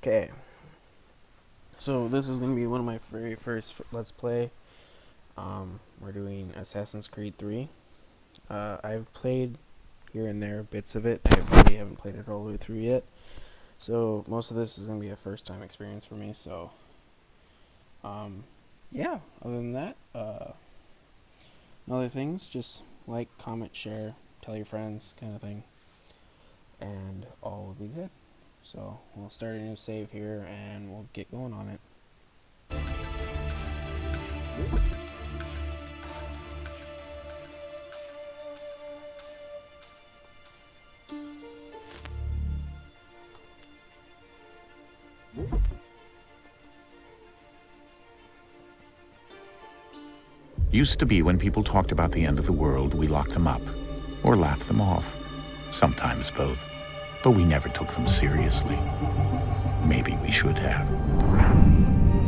Okay, so this is gonna be one of my very first Let's Play. We're doing Assassin's Creed 3. I've played here and there bits of it. I really haven't played it all the way through yet. So most of this is gonna be a first time experience for me. So, yeah. Other than that, other things, just like, comment, share, tell your friends, kind of thing, and all will be good. So we'll start a new save here, and we'll get going on it. Used to be when people talked about the end of the world, we locked them up or laughed them off. Sometimes both. But we never took them seriously. Maybe we should have.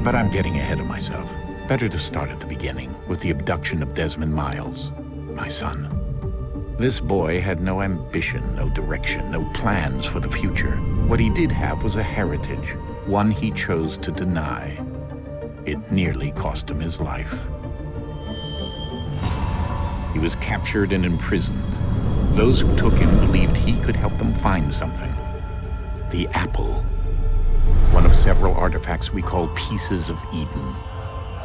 But I'm getting ahead of myself. Better to start at the beginning with the abduction of Desmond Miles, my son. This boy had no ambition, no direction, no plans for the future. What he did have was a heritage, one he chose to deny. It nearly cost him his life. He was captured and imprisoned. Those who took him believed he could help them find something. The apple. One of several artifacts we call Pieces of Eden.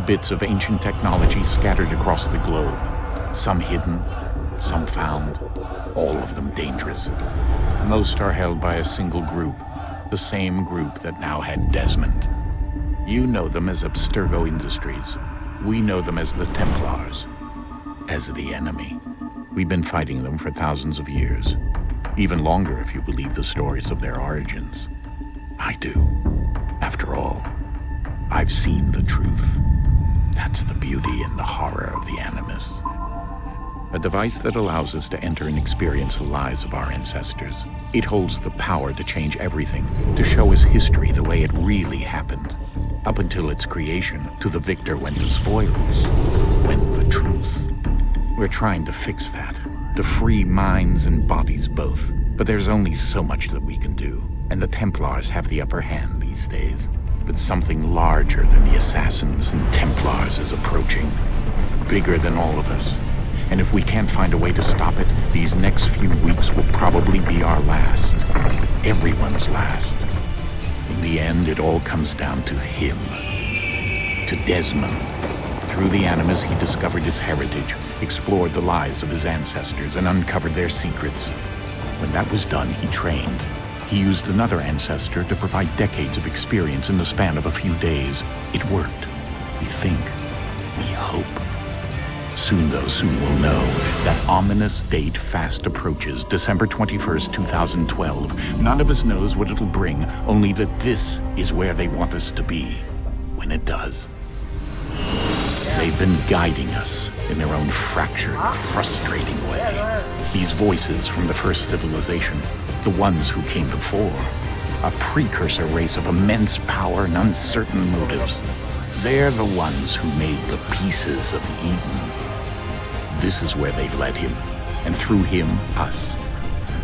Bits of ancient technology scattered across the globe. Some hidden, some found, all of them dangerous. Most are held by a single group, the same group that now had Desmond. You know them as Abstergo Industries. We know them as the Templars. As the enemy. We've been fighting them for thousands of years. Even longer if you believe the stories of their origins. I do. After all, I've seen the truth. That's the beauty and the horror of the Animus. A device that allows us to enter and experience the lives of our ancestors. It holds the power to change everything, to show us history the way it really happened. Up until its creation, to the victor went the spoils, went the truth. We're trying to fix that, to free minds and bodies both. But there's only so much that we can do, and the Templars have the upper hand these days. But something larger than the Assassins and Templars is approaching, bigger than all of us. And if we can't find a way to stop it, these next few weeks will probably be our last. Everyone's last. In the end, it all comes down to him. To Desmond. Through the Animus, he discovered his heritage, explored the lives of his ancestors, and uncovered their secrets. When that was done, he trained. He used another ancestor to provide decades of experience in the span of a few days. It worked. We think. We hope. Soon we'll know. That ominous date fast approaches, December 21st, 2012. None of us knows what it'll bring, only that this is where they want us to be when it does. They've been guiding us in their own fractured, frustrating way. These voices from the first civilization, the ones who came before, a precursor race of immense power and uncertain motives. They're the ones who made the Pieces of Eden. This is where they've led him, and through him, us.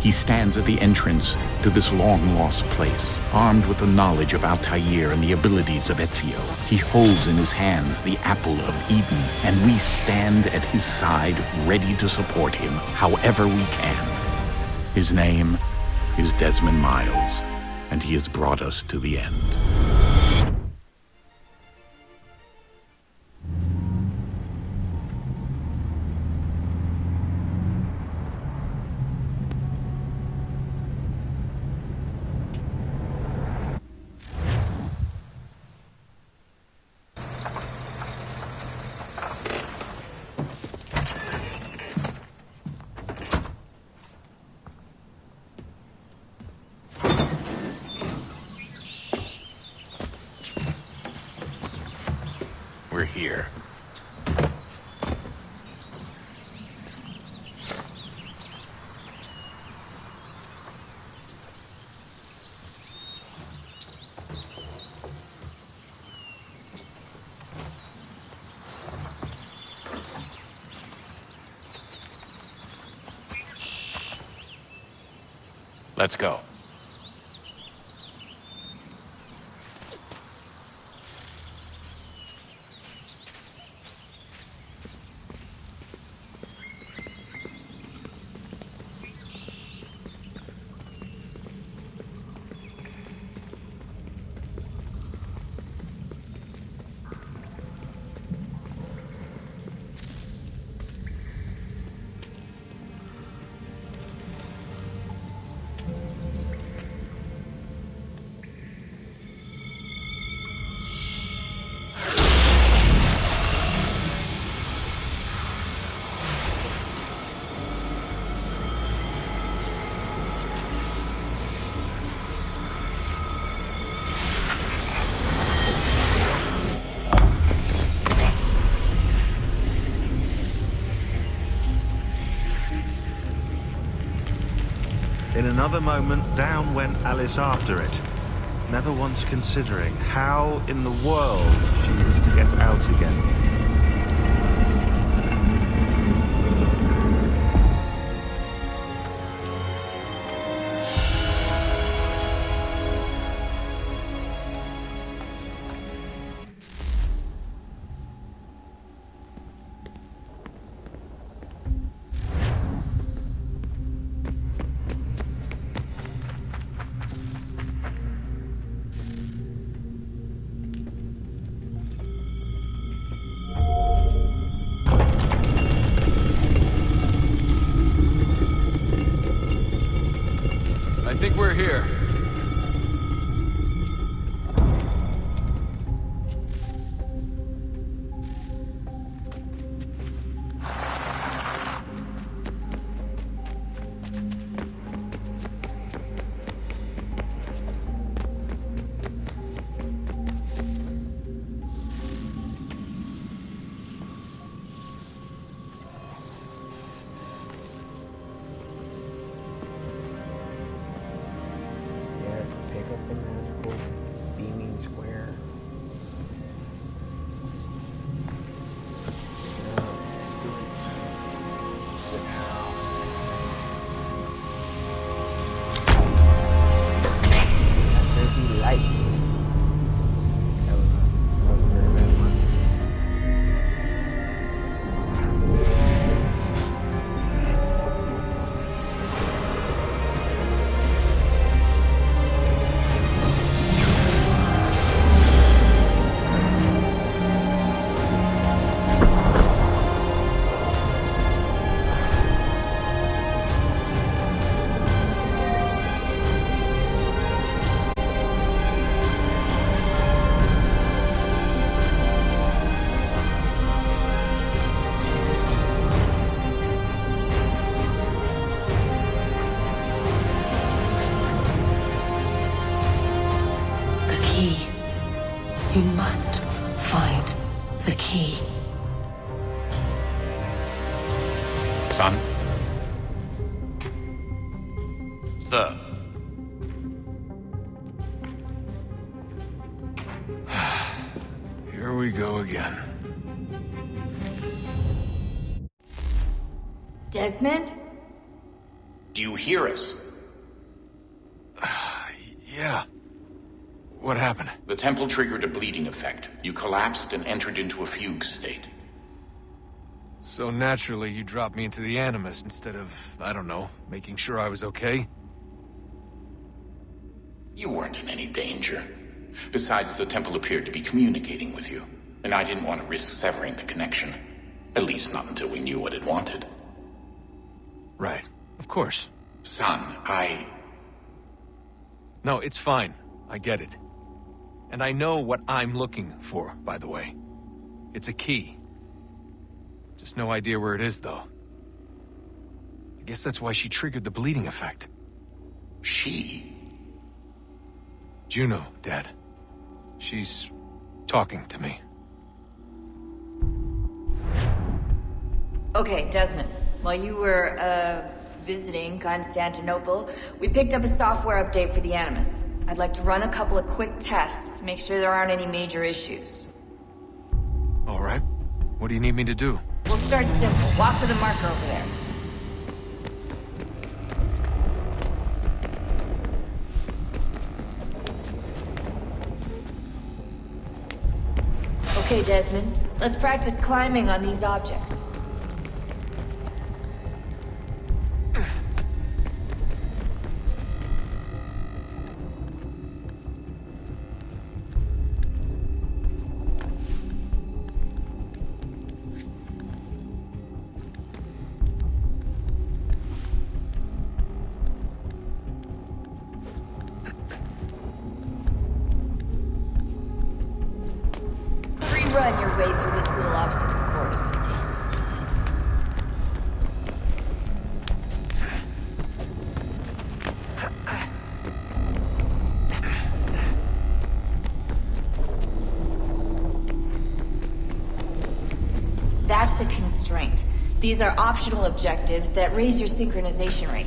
He stands at the entrance to this long-lost place, armed with the knowledge of Altair and the abilities of Ezio. He holds in his hands the Apple of Eden, and we stand at his side, ready to support him however we can. His name is Desmond Miles, and he has brought us to the end. We're here. Let's go. In another moment, down went Alice after it, never once considering how in the world she was to get out again. I think we're here. Yes, pick up the magical beaming square. There's the light. That was a very bad one. The key. You must find the key. Son? Sir. Here we go again. Desmond? Do you hear us? Yeah. What happened? The temple triggered a bleeding effect. You collapsed and entered into a fugue state. So naturally, you dropped me into the Animus instead of, I don't know, making sure I was okay? You weren't in any danger. Besides, the temple appeared to be communicating with you, and I didn't want to risk severing the connection. At least not until we knew what it wanted. Right. Of course. Son, No, it's fine. I get it. And I know what I'm looking for, by the way. It's a key. Just no idea where it is, though. I guess that's why she triggered the bleeding effect. She? Juno, Dad. She's talking to me. Okay, Desmond. While you were, visiting Constantinople, we picked up a software update for the Animus. I'd like to run a couple of quick tests, make sure there aren't any major issues. All right. What do you need me to do? We'll start simple. Walk to the marker over there. Okay, Desmond. Let's practice climbing on these objects. Run your way through this little obstacle course. That's a constraint. These are optional objectives that raise your synchronization rate.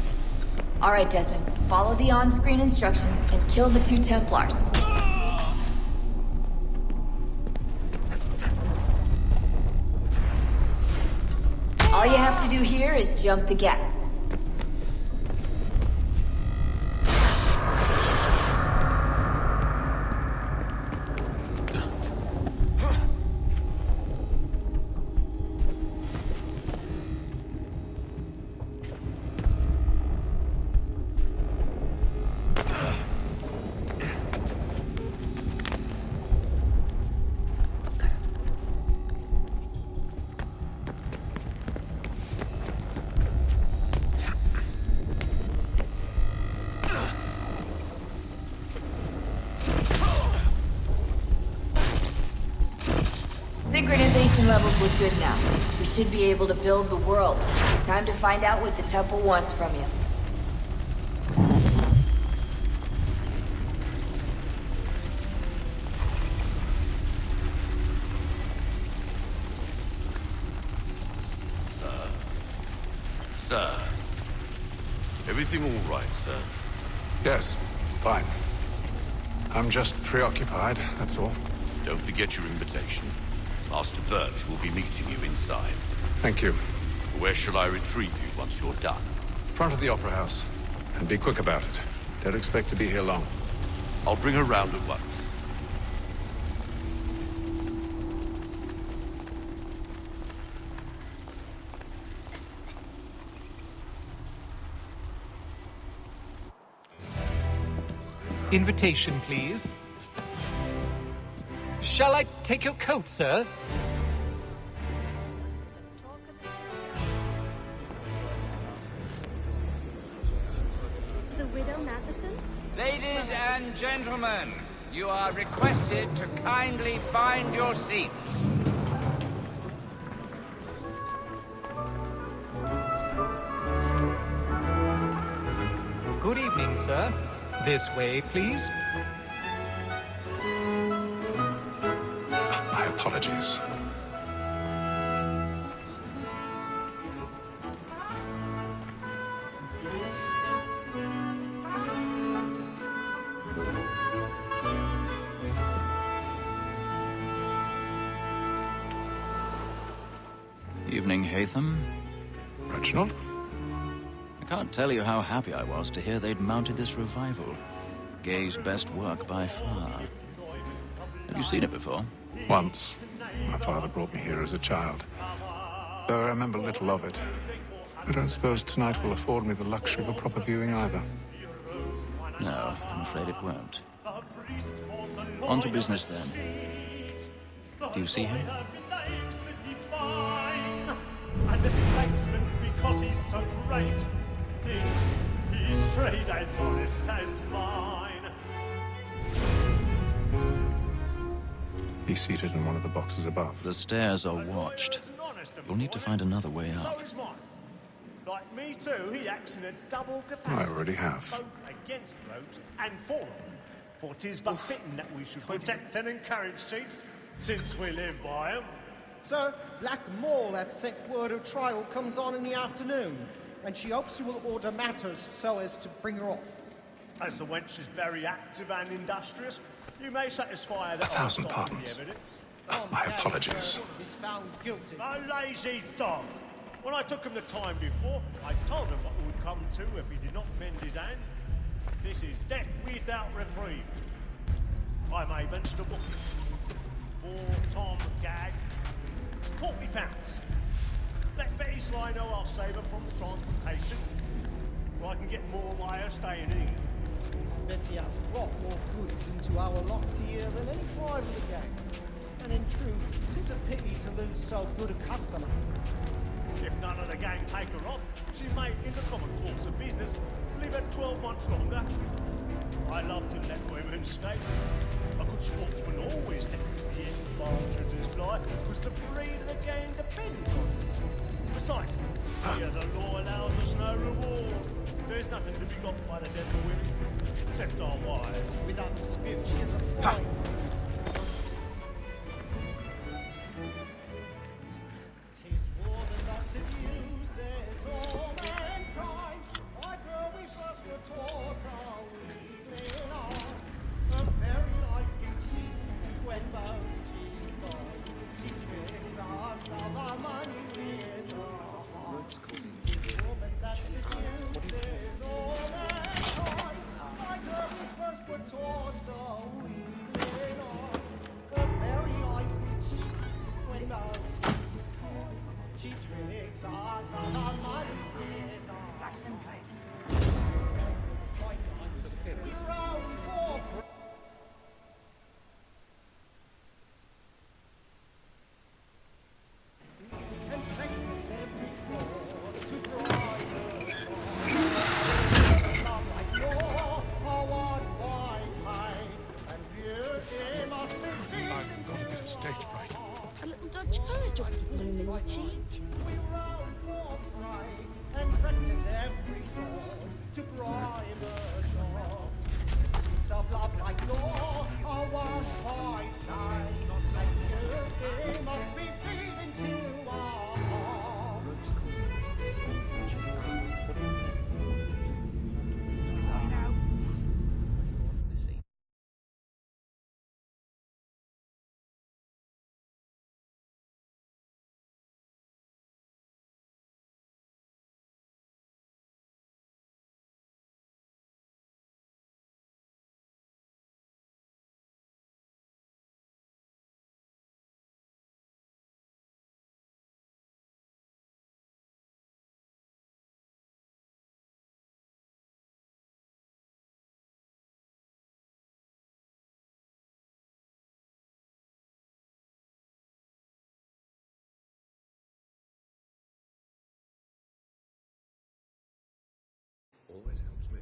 Alright, Desmond. Follow the on-screen instructions and kill the 2 Templars. All you have to do here is jump the gap. Synchronization levels look good now. We should be able to build the world. Time to find out what the temple wants from you. Sir. Everything all right, sir? Yes, fine. I'm just preoccupied, that's all. Don't forget your invitation. Master Birch will be meeting you inside. Thank you. Where shall I retrieve you once you're done? Front of the Opera House. And be quick about it. Don't expect to be here long. I'll bring her round at once. Invitation, please. Shall I take your coat, sir? The Widow Matheson? Ladies and gentlemen, you are requested to kindly find your seats. Good evening, sir. This way, please. My apologies. Evening, Haytham. Reginald? I can't tell you how happy I was to hear they'd mounted this revival. Gay's best work by far. Have you seen it before? Once. My father brought me here as a child. Though I remember little of it. I don't suppose tonight will afford me the luxury of a proper viewing either. No, I'm afraid it won't. On to business, then. Do you see him? And the statesman, because he's so great, thinks his trade as honest as mine. He's seated in one of the boxes above. The stairs are watched. You'll need to find another way up. So is mine. Like me too, he acts in a double I capacity. already have. Both against rogues and for them. For 'tis but fitting that we should protect and encourage cheats, since we live by 'em. Sir, Black Mall had sent word of trial comes on in the afternoon, and she hopes you will order matters so as to bring her off. As the wench is very active and industrious, you may satisfy her that 1,000 I've cited pardons. the evidence. My apologies. Is found guilty. A lazy dog! When I took him the time before, I told him what would come to if he did not mend his hand. This is death without reprieve. I may mention a book. For Tom Gag, £40. Let Betty Sly know I'll save her from transportation, or I can get more by her staying in England. Betty has brought more goods into our lot here than any five of the gang. And in truth, 'tis a pity to lose so good a customer. If none of the gang take her off, she may, in the common course of business, live her 12 months longer. I love to let women stay. A good sportsman always lets the end partridges fly, because the breed of the gang depends on it. Besides, here the law allows us no reward. There's nothing to be got by the death of women, except our wives. Without dispute, she is a fine.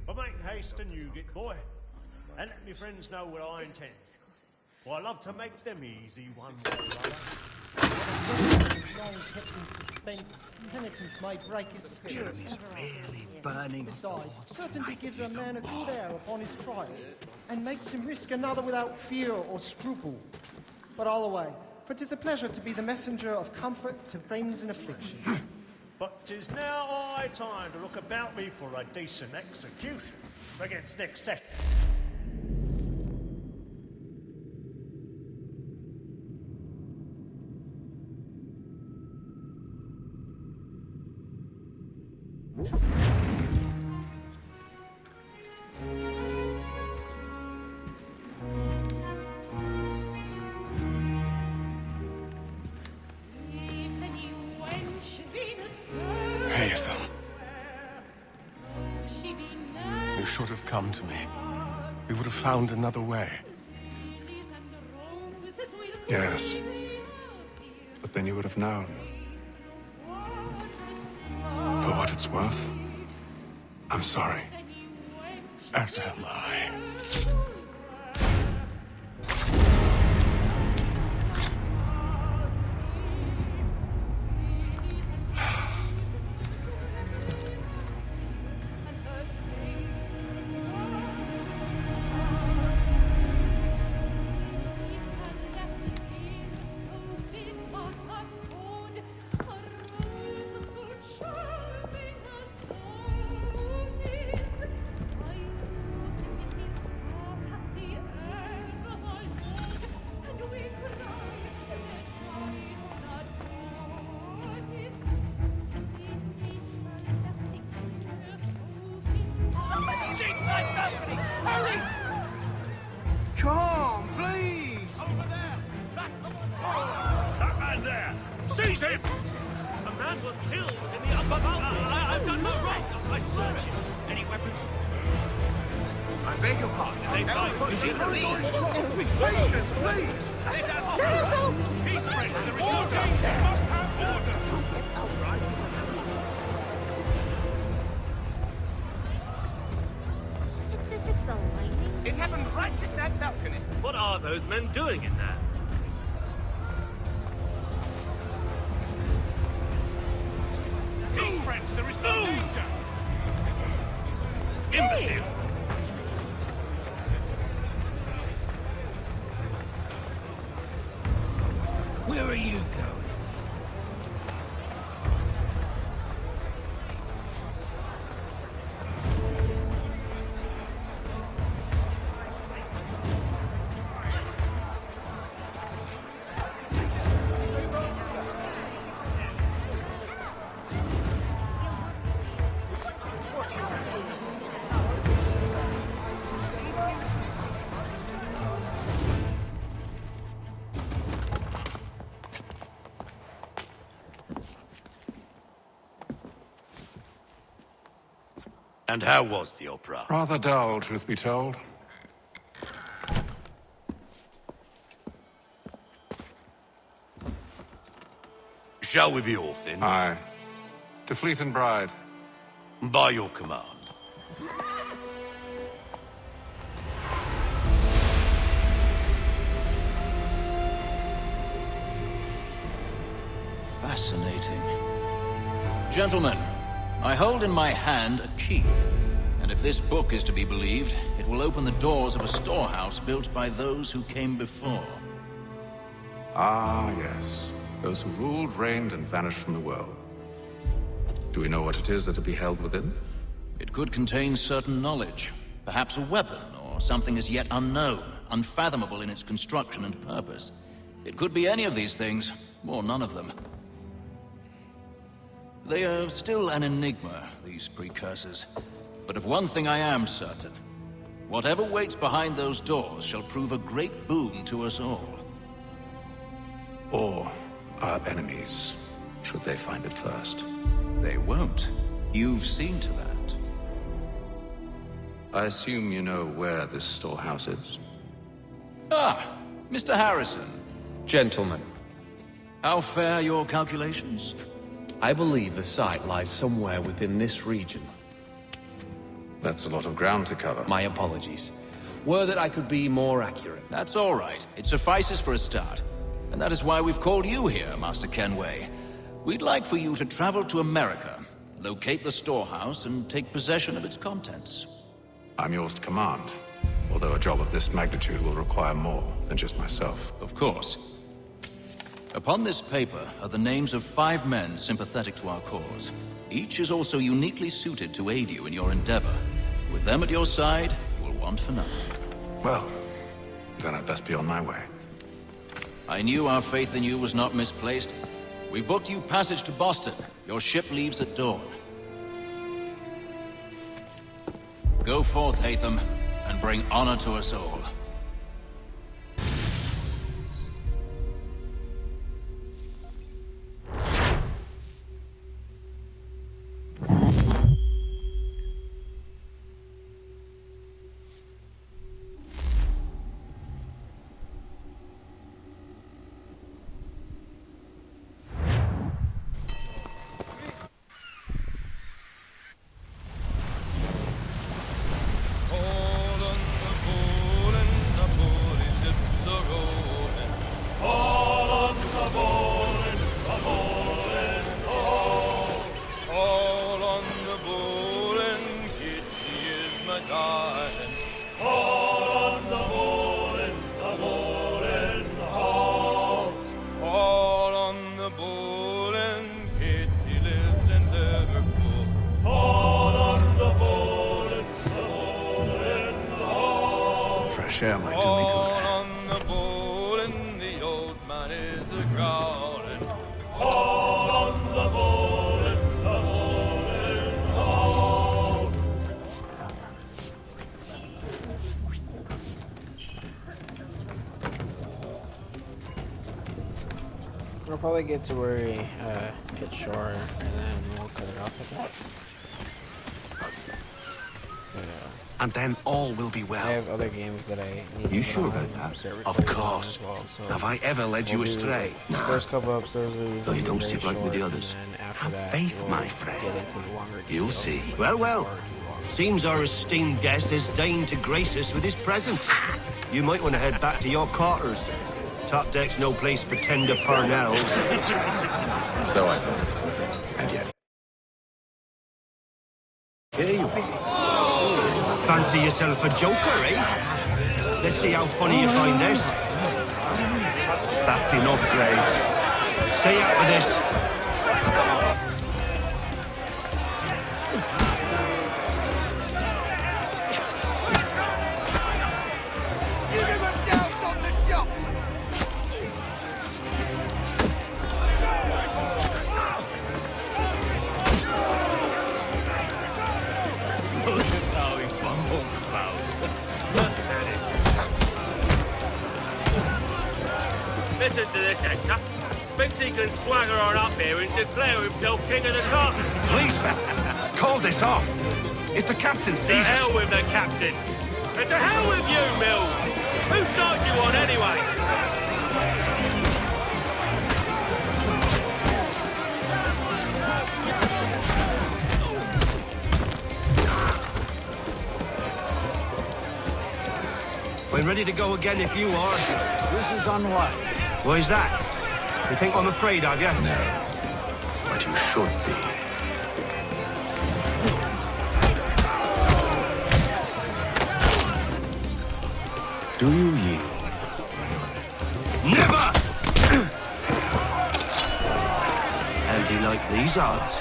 But make haste and you get, boy. And let me friends know what I intend. For I love to make them easy one way or other. Long kept in suspense, penitence may break his spirit. Really burning. Besides, certainty gives a man a good air upon his trial, and makes him risk another without fear or scruple. But all away, for 'tis a pleasure to be the messenger of comfort to friends in affliction. But 'tis now high time to look about me for a decent execution against next session. Hatham. You should have come to me. We would have found another way. Yes. But then you would have known. For what it's worth, I'm sorry. As am I. Come, please! Over there! That man there! Seize him! A man was killed in the upper balcony. I've done no wrong. I searched him. Any weapons? I beg your pardon. They fight push in the lead. Patience, please! Let us go! Peace, friends. There is no danger. We must have order. It's as if the lightning... It happened right at that balcony. What are those men doing in there? Peace, friends. There is no danger. Imbecile. Where are you going? And how was the opera? Rather dull, truth be told. Shall we be off then? Aye. To Fleet and Bride. By your command. Fascinating. Gentlemen, I hold in my hand a key. And if this book is to be believed, it will open the doors of a storehouse built by those who came before. Ah, yes. Those who ruled, reigned, and vanished from the world. Do we know what it is that will be held within? It could contain certain knowledge. Perhaps a weapon, or something as yet unknown, unfathomable in its construction and purpose. It could be any of these things, or none of them. They are still an enigma, these precursors. But of one thing I am certain. Whatever waits behind those doors shall prove a great boon to us all. Or our enemies, should they find it first. They won't. You've seen to that. I assume you know where this storehouse is? Ah, Mr. Harrison. Gentlemen. How fare your calculations? I believe the site lies somewhere within this region. That's a lot of ground to cover. My apologies. Were that I could be more accurate. That's all right. It suffices for a start. And that is why we've called you here, Master Kenway. We'd like for you to travel to America, locate the storehouse, and take possession of its contents. I'm yours to command, although a job of this magnitude will require more than just myself. Of course. Upon this paper are the names of 5 men sympathetic to our cause. Each is also uniquely suited to aid you in your endeavor. With them at your side, you will want for nothing. Well, then I'd best be on my way. I knew our faith in you was not misplaced. We've booked you passage to Boston. Your ship leaves at dawn. Go forth, Hatham, and bring honor to us all. Share might do me good. We'll probably get to where we hit shore, and then we'll cut it off at that. And then all will be well. I have other games that I need You to sure put on about that? and Of start course. recording as well, so Have I ever led you we'll do, astray? The first couple episodes of these No, will you be don't very stick like with the short, others. and then after Have that, faith, we'll my friend. get into the longer You'll details see. of Well, it well. before too long. Seems our esteemed guest has deigned to grace us with his presence. You might want to head back to your quarters. Top deck's no place for tender Parnells. So I thought. And yet. Here you be. Fancy yourself a joker, eh? Let's see how funny you find this. That's enough, Graves. Stay out of this. Give him a douse on the jump! Look at how he bumbles about. Listen to this, Hector. Thinks he can swagger on up here and declare himself king of the castle. Please, fellas, call this off. If the captain To sees us... hell with the captain. And to hell with you, Mills. Whose side you on, anyway? I'm ready to go again if you are. This is unwise. Why's that? You think I'm afraid of you? No. But you should be. Do you yield? Never! How do you like these odds?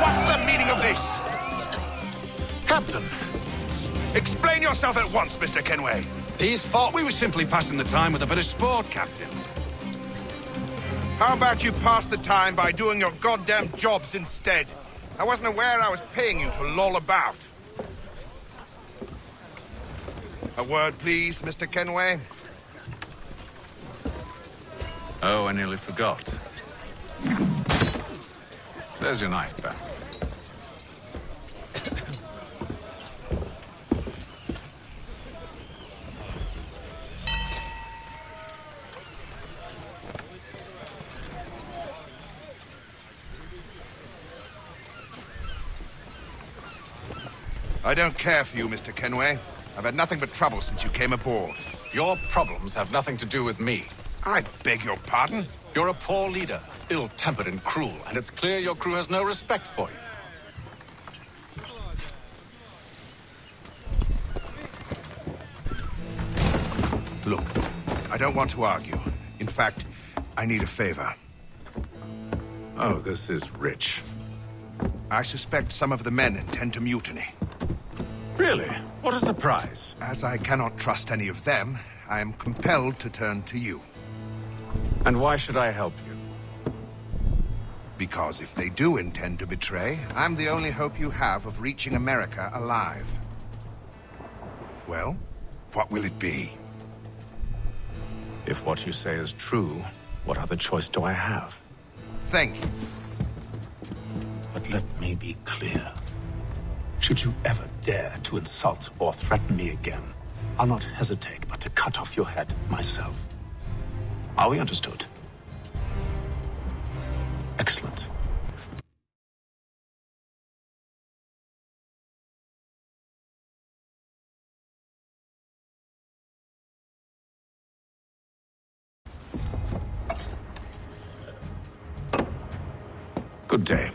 What's the meaning of this? Captain! Explain yourself at once, Mr. Kenway. These thought we were simply passing the time with a bit of sport, Captain. How about you pass the time by doing your goddamn jobs instead? I wasn't aware I was paying you to loll about. A word, please, Mr. Kenway. Oh, I nearly forgot. There's your knife back. I don't care for you, Mr. Kenway. I've had nothing but trouble since you came aboard. Your problems have nothing to do with me. I beg your pardon? You're a poor leader, ill-tempered and cruel, and it's clear your crew has no respect for you. Look, I don't want to argue. In fact, I need a favor. Oh, this is rich. I suspect some of the men intend to mutiny. Really? What a surprise. As I cannot trust any of them, I am compelled to turn to you. And why should I help you? Because if they do intend to betray, I'm the only hope you have of reaching America alive. Well, what will it be? If what you say is true, what other choice do I have? Thank you. But let me be clear. Should you ever dare to insult or threaten me again, I'll not hesitate but to cut off your head myself. Are we understood? Excellent. Good day.